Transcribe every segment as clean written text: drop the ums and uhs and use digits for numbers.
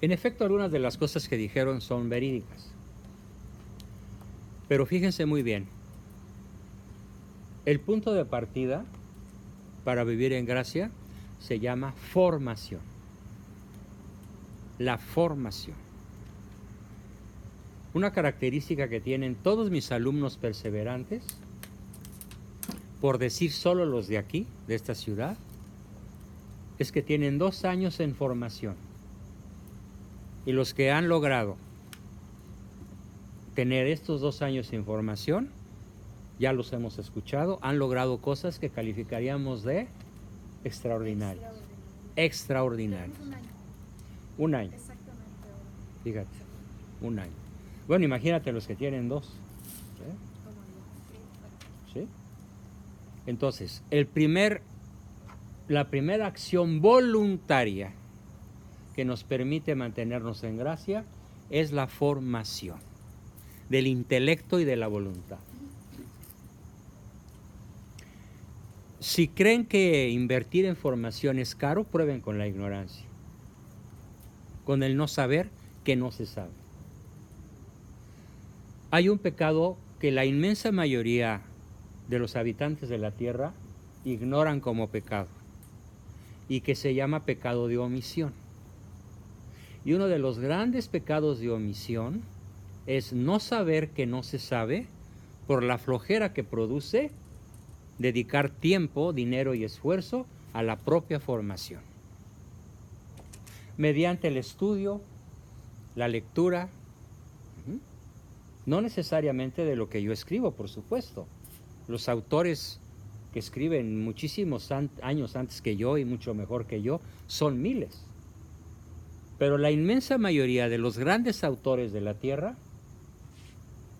En efecto, algunas de las cosas que dijeron son verídicas. Pero fíjense muy bien, el punto de partida para vivir en gracia se llama formación. La formación. Una característica que tienen todos mis alumnos perseverantes, por decir solo los de aquí, de esta ciudad, es que tienen 2 años en formación. Y los que han logrado tener estos 2 años en formación, ya los hemos escuchado, han logrado cosas que calificaríamos de extraordinarias. Extraordinarias. Un año. Exactamente. Fíjate, un año. Bueno, imagínate los que tienen 2. ¿Sí? Entonces, la primera acción voluntaria que nos permite mantenernos en gracia es la formación del intelecto y de la voluntad. Si creen que invertir en formación es caro, prueben con la ignorancia, con el no saber que no se sabe. Hay un pecado que la inmensa mayoría de los habitantes de la tierra ignoran como pecado y que se llama pecado de omisión. Y uno de los grandes pecados de omisión es no saber que no se sabe por la flojera que produce dedicar tiempo, dinero y esfuerzo a la propia formación. Mediante el estudio, la lectura, no necesariamente de lo que yo escribo, por supuesto. Los autores que escriben muchísimos años antes que yo y mucho mejor que yo son miles. Pero la inmensa mayoría de los grandes autores de la tierra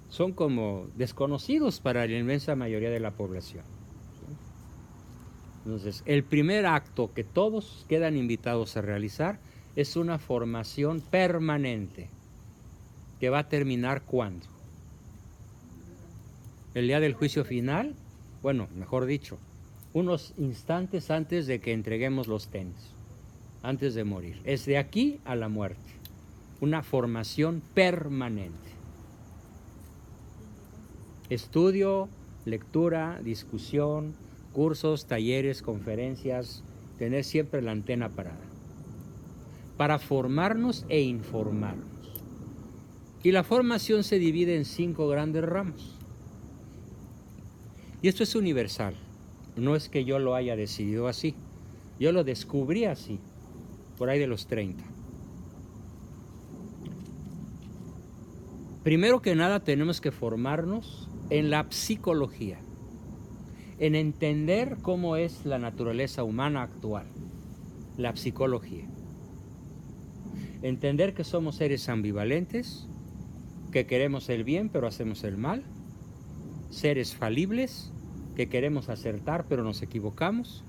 son como desconocidos para la inmensa mayoría de la población. Entonces, el primer acto que todos quedan invitados a realizar es una formación permanente que va a terminar ¿cuándo? El día del juicio final, bueno, mejor dicho, unos instantes antes de que entreguemos los tenis, antes de morir. Es de aquí a la muerte, una formación permanente. Estudio, lectura, discusión, cursos, talleres, conferencias, tener siempre la antena parada, para formarnos e informarnos. Y la formación se divide en 5 grandes ramos. Y esto es universal, no es que yo lo haya decidido así, yo lo descubrí así, por ahí de los 30. Primero que nada tenemos que formarnos en la psicología, en entender cómo es la naturaleza humana actual, la psicología. Entender que somos seres ambivalentes, que queremos el bien pero hacemos el mal, seres falibles, que queremos acertar pero nos equivocamos,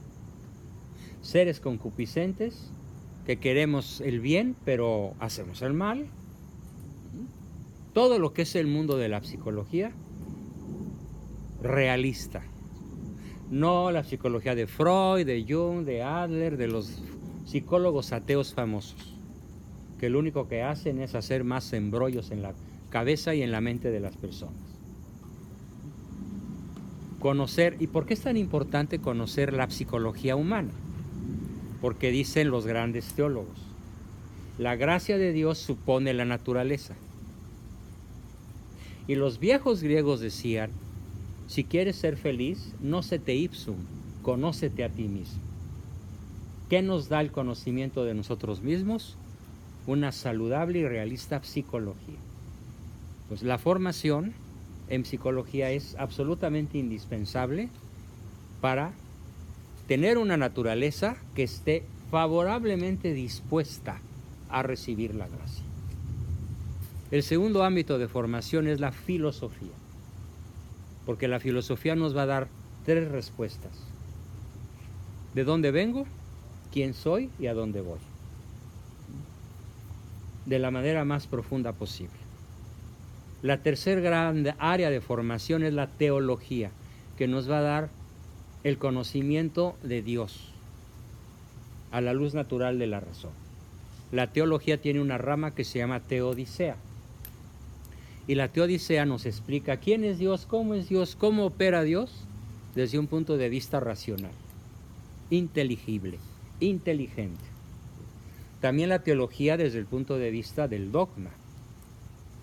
seres concupiscentes, que queremos el bien pero hacemos el mal. Todo lo que es el mundo de la psicología realista, no la psicología de Freud, de Jung, de Adler, de los psicólogos ateos famosos, que lo único que hacen es hacer más embrollos en la cabeza y en la mente de las personas. Conocer, ¿y por qué es tan importante conocer la psicología humana? Porque dicen los grandes teólogos, la gracia de Dios supone la naturaleza. Y los viejos griegos decían, si quieres ser feliz, nocete ipsum, conócete a ti mismo. ¿Qué nos da el conocimiento de nosotros mismos? Una saludable y realista psicología. Pues la formación en psicología es absolutamente indispensable para tener una naturaleza que esté favorablemente dispuesta a recibir la gracia. El segundo ámbito de formación es la filosofía, porque la filosofía nos va a dar 3 respuestas: ¿de dónde vengo? ¿Quién soy? ¿Y a dónde voy? De la manera más profunda posible. La tercera gran área de formación es la teología, que nos va a dar el conocimiento de Dios a la luz natural de la razón. la teología tiene una rama que se llama teodicea. Y la teodicea nos explica quién es Dios, cómo opera Dios desde un punto de vista racional, inteligible, inteligente. También la teología desde el punto de vista del dogma,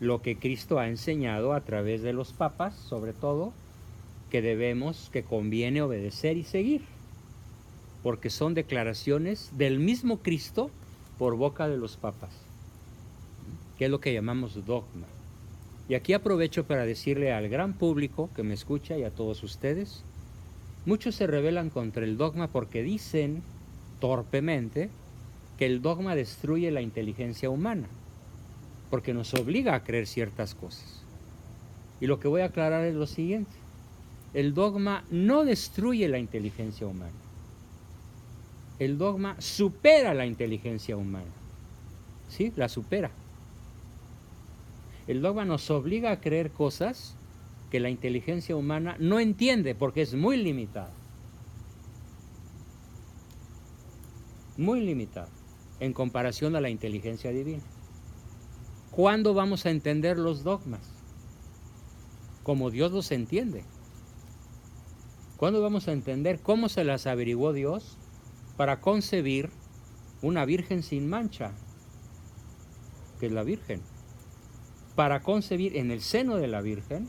lo que Cristo ha enseñado a través de los papas, sobre todo, que conviene obedecer y seguir, porque son declaraciones del mismo Cristo por boca de los papas, que es lo que llamamos dogma. Y aquí aprovecho para decirle al gran público que me escucha y a todos ustedes, muchos se rebelan contra el dogma porque dicen torpemente que el dogma destruye la inteligencia humana, porque nos obliga a creer ciertas cosas. Y lo que voy a aclarar es lo siguiente: el dogma no destruye la inteligencia humana. El dogma supera la inteligencia humana. ¿Sí? La supera. El dogma nos obliga a creer cosas que la inteligencia humana no entiende porque es muy limitada. Muy limitada en comparación a la inteligencia divina. ¿Cuándo vamos a entender los dogmas? Como Dios los entiende. ¿Cuándo vamos a entender cómo se las averiguó Dios para concebir una virgen sin mancha, que es la Virgen? Para concebir en el seno de la Virgen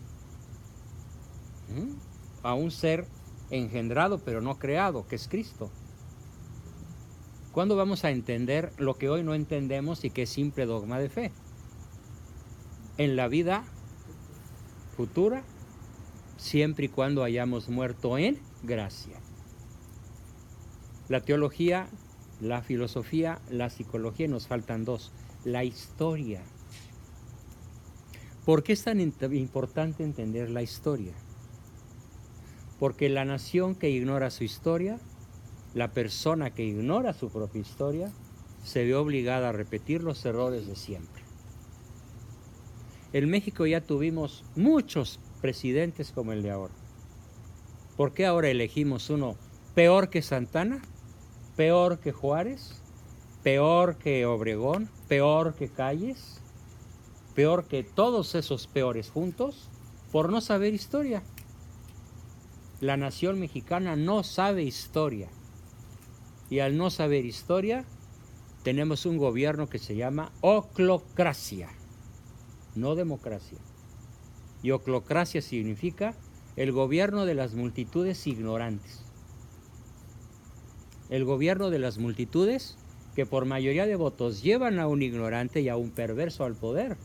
a un ser engendrado pero no creado, que es Cristo. ¿Cuándo vamos a entender lo que hoy no entendemos y que es simple dogma de fe? En la vida futura, siempre y cuando hayamos muerto en gracia. La teología, la filosofía, la psicología, nos faltan dos: la historia. ¿Por qué es tan importante entender la historia? Porque la nación que ignora su historia, la persona que ignora su propia historia, se ve obligada a repetir los errores de siempre. En México ya tuvimos muchos presidentes como el de ahora. ¿Por qué ahora elegimos uno peor que Santana, peor que Juárez, peor que Obregón, peor que Calles, peor que todos esos peores juntos? Por no saber historia. La nación mexicana no sabe historia. Y al no saber historia, tenemos un gobierno que se llama oclocracia, no democracia. Y oclocracia significa el gobierno de las multitudes ignorantes. El gobierno de las multitudes que por mayoría de votos llevan a un ignorante y a un perverso al poder,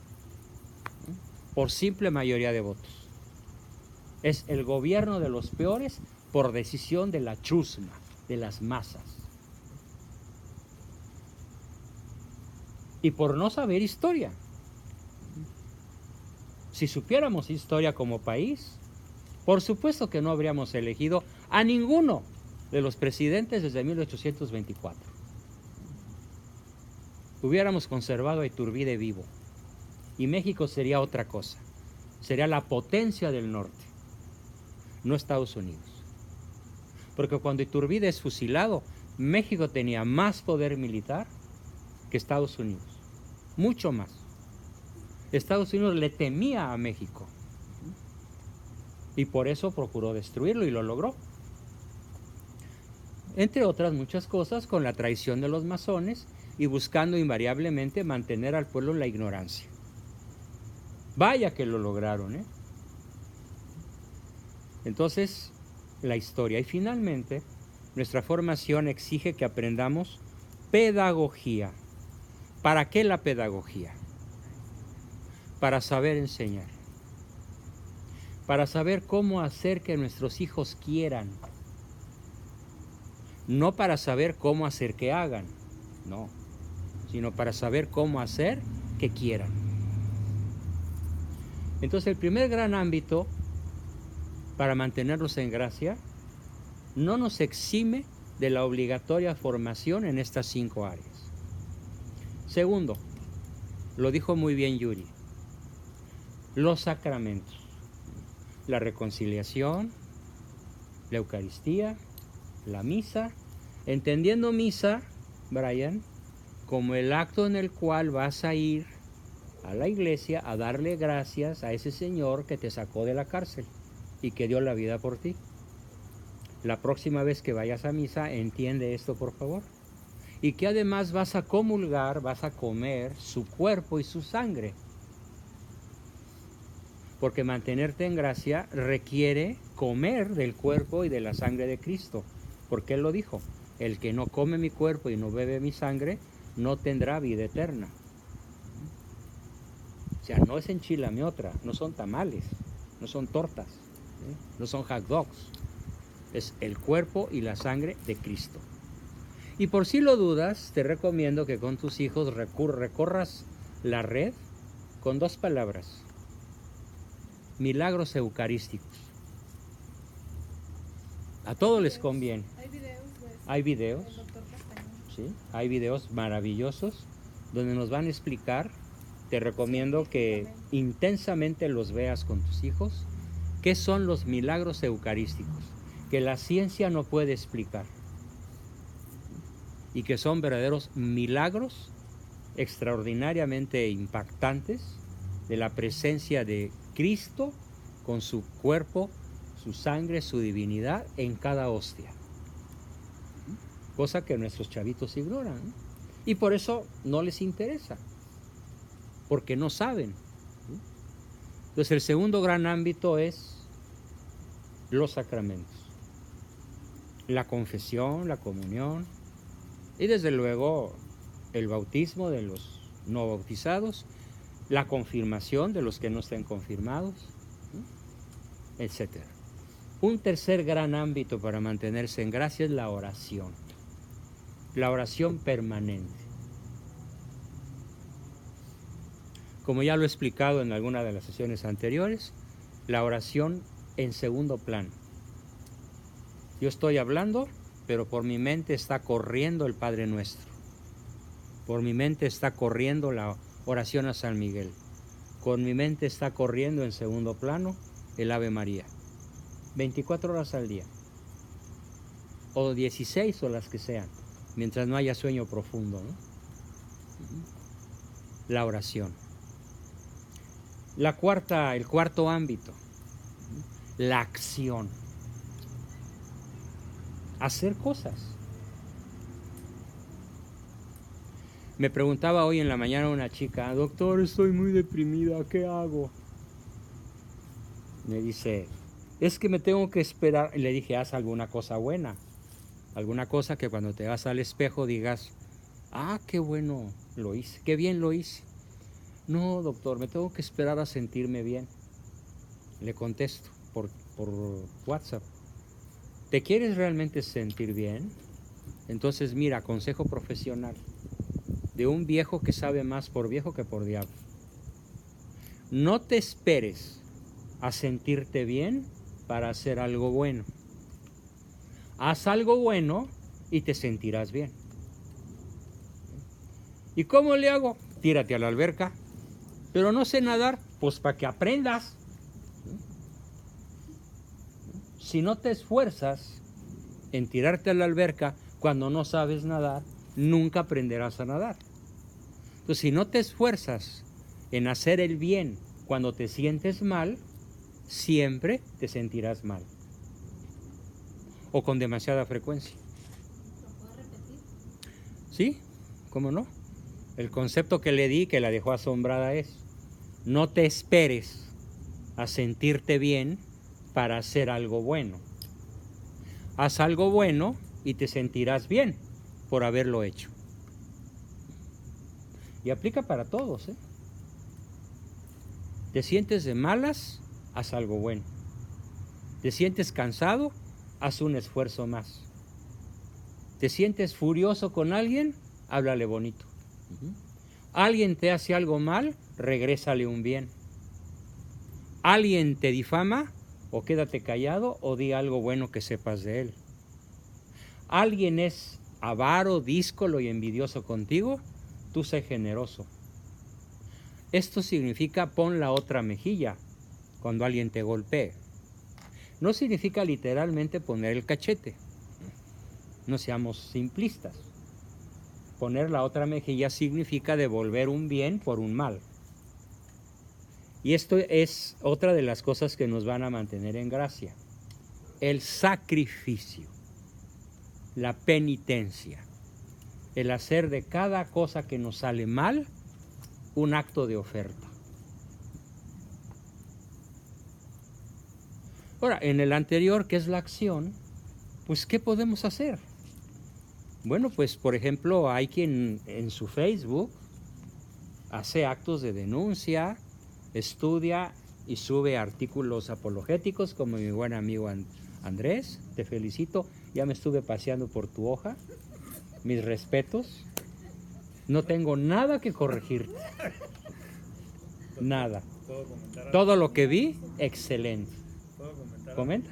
por simple mayoría de votos. Es el gobierno de los peores por decisión de la chusma, de las masas. Y por no saber historia. Si supiéramos historia como país, por supuesto que no habríamos elegido a ninguno de los presidentes desde 1824. Hubiéramos conservado a Iturbide vivo. Y México sería otra cosa. Sería la potencia del norte, no Estados Unidos. Porque cuando Iturbide es fusilado, México tenía más poder militar que Estados Unidos. Mucho más. Estados Unidos le temía a México. Y por eso procuró destruirlo y lo logró. Entre otras muchas cosas, con la traición de los masones y buscando invariablemente mantener al pueblo en la ignorancia. Vaya que lo lograron, ¿eh? Entonces, la historia. Y finalmente, nuestra formación exige que aprendamos pedagogía. ¿Para qué la pedagogía? Para saber enseñar. Para saber cómo hacer que nuestros hijos quieran. No para saber cómo hacer que hagan, no, sino para saber cómo hacer que quieran. Entonces, el primer gran ámbito para mantenernos en gracia no nos exime de la obligatoria formación en estas 5 áreas. Segundo, lo dijo muy bien Yuri, los sacramentos, la reconciliación, la Eucaristía, la misa, entendiendo misa, Brian, como el acto en el cual vas a ir a la iglesia a darle gracias a ese Señor que te sacó de la cárcel y que dio la vida por ti. La próxima vez que vayas a misa, entiende esto, por favor. Y que además vas a comulgar, vas a comer su cuerpo y su sangre. Porque mantenerte en gracia requiere comer del cuerpo y de la sangre de Cristo. Porque Él lo dijo, el que no come mi cuerpo y no bebe mi sangre, no tendrá vida eterna. O sea, no es enchilame otra, no son tamales, no son tortas, no son hot dogs. Es el cuerpo y la sangre de Cristo. Y por si lo dudas, te recomiendo que con tus hijos recorras la red con 2 palabras: milagros eucarísticos. A todos les conviene. Hay videos, ¿sí? Hay videos maravillosos donde nos van a explicar. Te recomiendo que intensamente los veas con tus hijos. ¿Qué son los milagros eucarísticos? Que la ciencia no puede explicar. Y que son verdaderos milagros extraordinariamente impactantes de la presencia de Cristo con su cuerpo, su sangre, su divinidad en cada hostia. Cosa que nuestros chavitos ignoran, ¿no? Y por eso no les interesa, porque no saben. Entonces el segundo gran ámbito es los sacramentos. La confesión, la comunión y desde luego el bautismo de los no bautizados, la confirmación de los que no estén confirmados, etc. Un tercer gran ámbito para mantenerse en gracia es la oración permanente. Como ya lo he explicado en alguna de las sesiones anteriores, la oración en segundo plano. Yo estoy hablando, pero por mi mente está corriendo el Padre Nuestro. Por mi mente está corriendo la oración a San Miguel. Con mi mente está corriendo en segundo plano el Ave María. 24 horas al día. O 16 o las que sean, mientras no haya sueño profundo, ¿no? La oración. El cuarto ámbito, la acción. Hacer cosas. Me preguntaba hoy en la mañana una chica: doctor, estoy muy deprimida, ¿qué hago? Me dice: es que me tengo que esperar. Y le dije: haz alguna cosa buena, alguna cosa que cuando te vas al espejo digas: ah, qué bueno lo hice, qué bien lo hice. No, doctor, me tengo que esperar a sentirme bien. Le contesto por WhatsApp: ¿te quieres realmente sentir bien? Entonces mira, consejo profesional de un viejo que sabe más por viejo que por diablo. No te esperes a sentirte bien para hacer algo bueno. Haz algo bueno y te sentirás bien. ¿Y cómo le hago? Tírate a la alberca. Pero no sé nadar, pues para que aprendas. Si no te esfuerzas en tirarte a la alberca cuando no sabes nadar, nunca aprenderás a nadar. Entonces, si no te esfuerzas en hacer el bien cuando te sientes mal, siempre te sentirás mal. O con demasiada frecuencia. ¿Lo puedo repetir? ¿Sí? ¿Cómo no? El concepto que le di, que la dejó asombrada, es: no te esperes a sentirte bien para hacer algo bueno. Haz algo bueno y te sentirás bien por haberlo hecho. Y aplica para todos, ¿eh? Te sientes de malas, haz algo bueno. Te sientes cansado, haz un esfuerzo más. Te sientes furioso con alguien, háblale bonito. Alguien te hace algo mal, regrésale un bien. Alguien te difama, o quédate callado o di algo bueno que sepas de él. Alguien es avaro, díscolo y envidioso contigo, tú sé generoso. Esto significa pon la otra mejilla cuando alguien te golpee. No significa literalmente poner el cachete. No seamos simplistas. poner la otra mejilla significa devolver un bien por un mal. Y esto es otra de las cosas que nos van a mantener en gracia. El sacrificio, la penitencia, el hacer de cada cosa que nos sale mal un acto de oferta. Ahora, en el anterior, que es la acción, pues ¿qué podemos hacer? Bueno, pues por ejemplo, hay quien en su Facebook hace actos de denuncia, estudia y sube artículos apologéticos, como mi buen amigo Andrés. Te felicito, ya me estuve paseando por tu hoja. Mis respetos. No tengo nada que corregirte. Nada. Todo lo que vi, excelente. ¿Comenta?